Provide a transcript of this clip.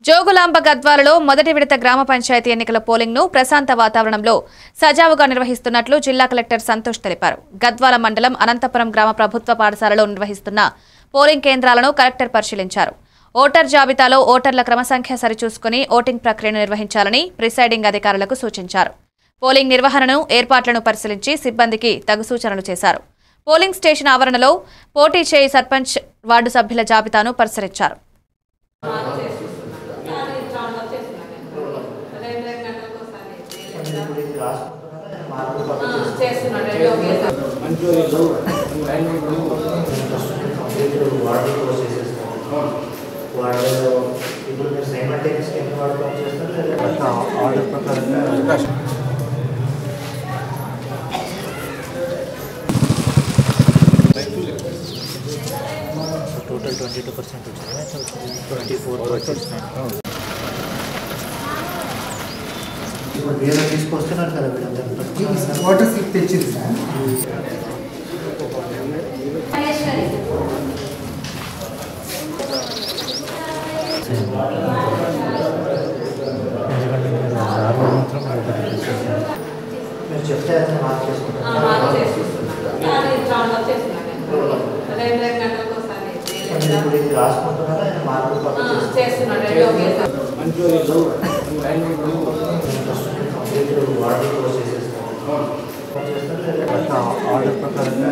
జోగులాంబ గద్వాలలో మొదటి విడత గ్రామ పంచాయతీ ఎన్నికల పోలింగ్ ను ప్రశాంత వాతావరణంలో సజావుగా నిర్వహిస్తున్నట్లు జిల్లా కలెక్టర్ సంతోష్ తెలిపారు. గద్వాల మండలం అనంతపురం గ్రామ ప్రభుత్వ పాఠశాలలో నిర్వహిస్తున్న పోలింగ్ కేంద్రాలను కలెక్టర్ పరిశీలించారు. ఓటర్ జాబితాలో ఓటర్ల క్రమసంఖ్య సరిచూసుకుని ఓటింగ్ ప్రక్రియను నిర్వహించాలని ప్రిసైడింగ్ అధికారులకు సూచించారు. పోలింగ్ నిర్వహణను ఏర్పాట్లను పరిశీలించి సిబ్బందికి తగు సూచనలు చేశారు. పోలింగ్ స్టేషన్ ఆవరణలో పోటీ చేయి సర్పంచ్ వార్డు సభ్యుల జాబితాను పరిశీలించారు. టోటల్ 22% వచ్చింది. 24% ఇప్పుడు వేరే తీసుకొస్తున్నారు కదా వీళ్ళందరూ వాటర్ స్లిప్ తెచ్చింది సార్. మీరు చెప్తే రాసుకుంటున్నారా మార్పులు చేస్తున్నాడు. ఆర్డర్ ప్రకారంగా